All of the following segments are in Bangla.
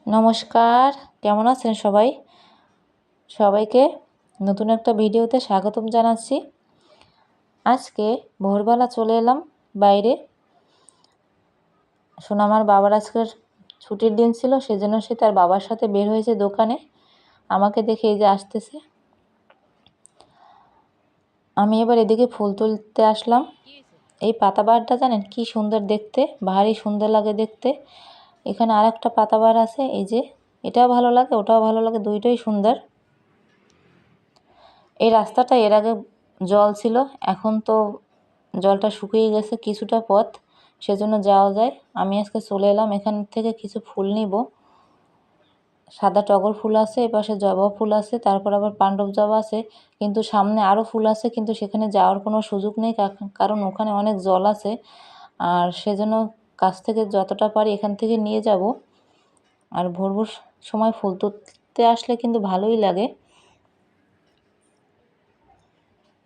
নমস্কার, কেমন আছেন সবাই? সবাইকে নতুন একটা ভিডিওতে স্বাগতম জানাচ্ছি। আজকে ভোরবেলা চলে এলাম বাইরে। সোনামার বাবার আজকের ছুটির দিন ছিল, সেজন্য সে তার বাবার সাথে বের হয়েছে দোকানে। আমাকে দেখে এই যে আসতেছে। আমি এবার এদিকে ফুল তুলতে আসলাম। এই পাতাবাহারটা জানেন কি সুন্দর দেখতে, ভারী সুন্দর লাগে দেখতে। এখানে আর একটা পাতাবাহার আছে, এই যে এটাও ভালো লাগে, ওটাও ভালো লাগে, দুইটাই সুন্দর। এই রাস্তাটা এর আগে জল ছিল, এখন তো জলটা শুকিয়ে গেছে কিছুটা পথ, সেজন্য যাওয়া যায়। আমি আজকে চলে এলাম, এখান থেকে কিছু ফুল নিব। সাদা টগর ফুল আছে, এপাশে জবা ফুল আছে, তারপর আবার পাণ্ডব জবা আছে, কিন্তু সামনে আরও ফুল আছে, কিন্তু সেখানে যাওয়ার কোনো সুযোগ নেই, কারণ ওখানে অনেক জল আছে। আর সেজন্য কাছ থেকে যতটা পারি এখান থেকে নিয়ে যাব। আর ভোর ভোর সময় ফুল তুলতে আসলে কিন্তু ভালোই লাগে।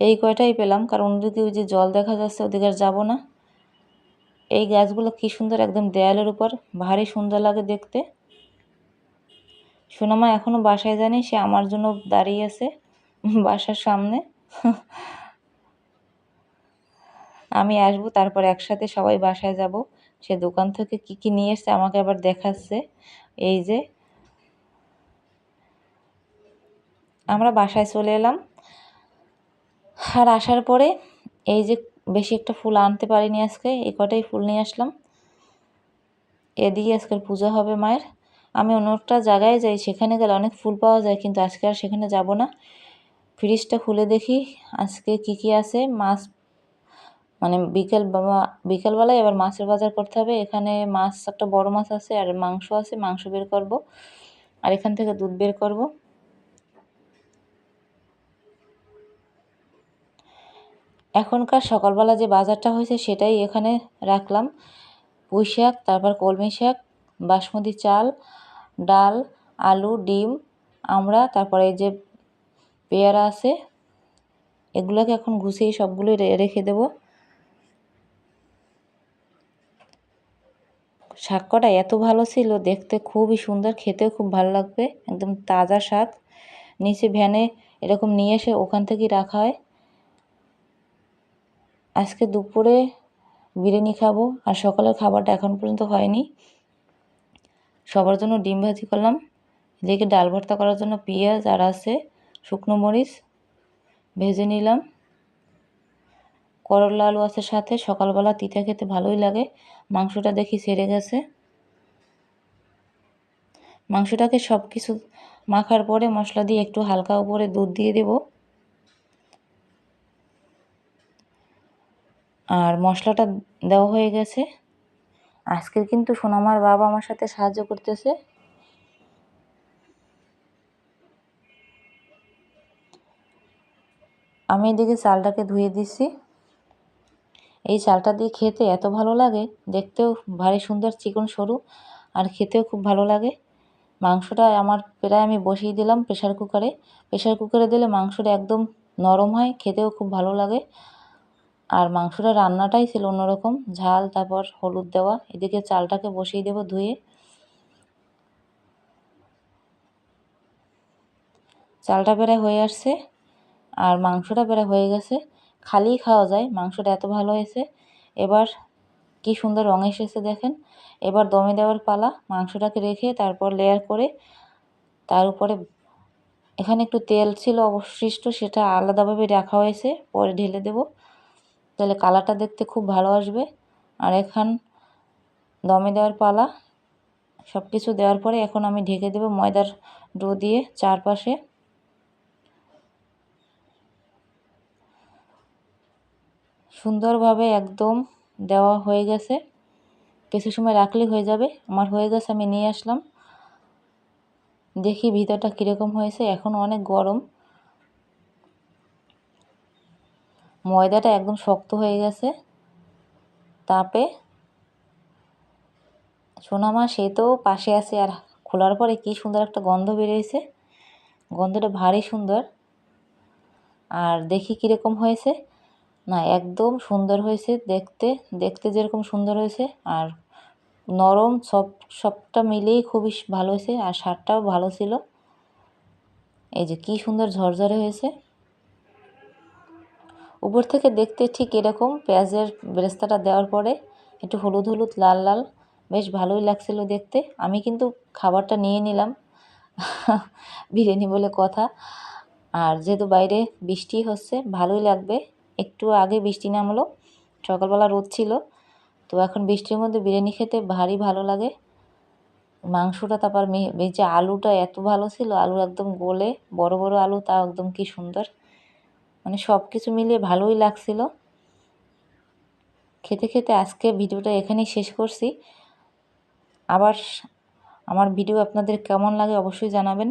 এই কয়টাই পেলাম, কারণ অন্যদিকে ওই যে জল দেখা যাচ্ছে, ওদিকে আর যাবো না। এই গাছগুলো কি সুন্দর, একদম দেয়ালের উপর, ভারী সুন্দর লাগে দেখতে। সোনামা এখনো বাসায় যায়নি, সে আমার জন্য দাঁড়িয়ে আছে বাসার সামনে। আমি আসবো, তারপর একসাথে সবাই বাসায় যাব। সে দোকান থেকে কি কি নিয়ে এসছে আমাকে আবার দেখাচ্ছে। এই যে আমরা বাসায় চলে এলাম। আর আসার পরে এই যে বেশি একটা ফুল আনতে পারিনি আজকে, এই কটাই ফুল নিয়ে আসলাম। এদিকে আজকের পূজা হবে মায়ের। আমি অন্য একটা জায়গায় যাই, সেখানে গেলে অনেক ফুল পাওয়া যায়, কিন্তু আজকে আর সেখানে যাব না। ফ্রিজটা খুলে দেখি আজকে কি কি আছে। মাছ, মানে বিকেলবেলায় এবার মাছের বাজার করতে হবে। এখানে মাছ, একটা বড় মাছ আছে, আর মাংস আছে, মাংস বের করব, আর এখান থেকে দুধ বের করব। এখনকার সকালবেলা যে বাজারটা হয়েছে সেটাই এখানে রাখলাম। পুঁই শাক, তারপর কলমি শাক, বাসমতি চাল, ডাল, আলু, ডিম, আমরা, তারপরে এই যে পেয়ারা আছে, এগুলোকে এখন গুছিয়ে সবগুলো রেখে দেব। শাক কটা এত ভালো ছিল দেখতে, খুবই সুন্দর, খেতেও খুব ভালো লাগবে, একদম তাজা শাক। নিচে ভ্যানে এরকম নিয়ে এসে ওখান থেকেই রাখা হয়। আজকে দুপুরে বিরিয়ানি খাবো, আর সকালের খাবারটা এখন পর্যন্ত হয়নি। সবার জন্য ডিম ভাজি করলাম, এদিকে ডাল ভর্তা করার জন্য পেঁয়াজ আর আছে শুকনো মরিচ ভেজে নিলাম। করলা আলু আছে সাথে, সকালবেলা তিতা খেতে ভালোই লাগে। মাংসটা দেখি সেরে গেছে। মাংসটাকে সব কিছু মাখার পরে মশলা দিয়ে একটু হালকা উপরে দুধ দিয়ে দেব। আর মশলাটা দেওয়া হয়ে গেছে। আজকে কিন্তু সোনামার বাবা আমার সাথে সাহায্য করতেছে। আমি এদিকে চালটাকে ধুয়ে দিচ্ছি। এই চালটা দিয়ে খেতে এত ভালো লাগে, দেখতেও ভারী সুন্দর, চিকন সরু, আর খেতেও খুব ভালো লাগে। মাংসটা আমার প্রায় আমি বসিয়ে দিলাম প্রেশার কুকারে। প্রেশার কুকারে দিলে মাংসটা একদম নরম হয়, খেতেও খুব ভালো লাগে। আর মাংসটা রান্নাটাই ছিল অন্যরকম, ঝাল, তারপর হলুদ দেওয়া। এদিকে চালটাকে বসিয়ে দেব ধুয়ে। চালটা প্রায় হয়ে আসছে, আর মাংসটা প্রায় হয়ে গেছে। খালি খাওয়া যায়, মাংসটা এত ভালো হয়েছে। এবার কি সুন্দর রং এসেছে দেখেন। এবার দমে দেওয়ার পালা। মাংসটাকে রেখে তারপর লেয়ার করে তার উপরে, এখানে একটু তেল ছিল অবশিষ্ট, সেটা আলাদাভাবে রাখা হয়েছে, পরে ঢেলে দেব, তাহলে কালারটা দেখতে খুব ভালো আসবে। আর এখন দমে দেওয়ার পালা। সব কিছু দেওয়ার পরে এখন আমি ঢেকে দেব ময়দার ডো দিয়ে চারপাশে। সুন্দরভাবে একদম দেওয়া হয়ে গেছে, কিছু সময় রাখলেই হয়ে যাবে। আমার হয়ে গেছে, আমি নিয়ে আসলাম। দেখি ভিতরটা কীরকম হয়েছে, এখনও অনেক গরম। ময়দাটা একদম শক্ত হয়ে গেছে তাপে। সোনামা সে তো পাশে আছে, আর খোলার পরে কি সুন্দর একটা গন্ধ বেরিয়েছে, গন্ধটা ভারী সুন্দর। আর দেখি কীরকম হয়েছে, না একদম সুন্দর হয়েছে দেখতে, দেখতে যেরকম সুন্দর হয়েছে, আর নরম সবটা মিলেই খুবই ভালো হয়েছে। আর স্বাদটাও ভালো ছিল। এই যে কি সুন্দর ঝরঝরে হয়েছে। উপর থেকে দেখতে ঠিক এরকম পেঁয়াজের বেরেস্তাটা দেওয়ার পরে একটু হলুদ হলুদ লাল লাল বেশ ভালোই লাগছিল দেখতে। আমি কিন্তু খাবারটা নিয়ে নিলাম বিরিয়ানি বলে কথা। আর যেহেতু বাইরে বৃষ্টি হচ্ছে ভালোই লাগবে। একটু আগে বৃষ্টি নামলো, সকালবেলা রোদ ছিল, তো এখন বৃষ্টির মধ্যে বিরিয়ানি খেতে ভারী ভালো লাগে। মাংসটা তারপর এই যে আলুটা এত ভালো ছিল, আলু একদম গলে বড় বড় আলু, তাও একদম কি সুন্দর, মানে সব কিছু মিলিয়ে ভালোই লাগছিল খেতে খেতে। আজকে ভিডিওটা এখানেই শেষ করছি। আবার আমার ভিডিও আপনাদের কেমন লাগে অবশ্যই জানাবেন।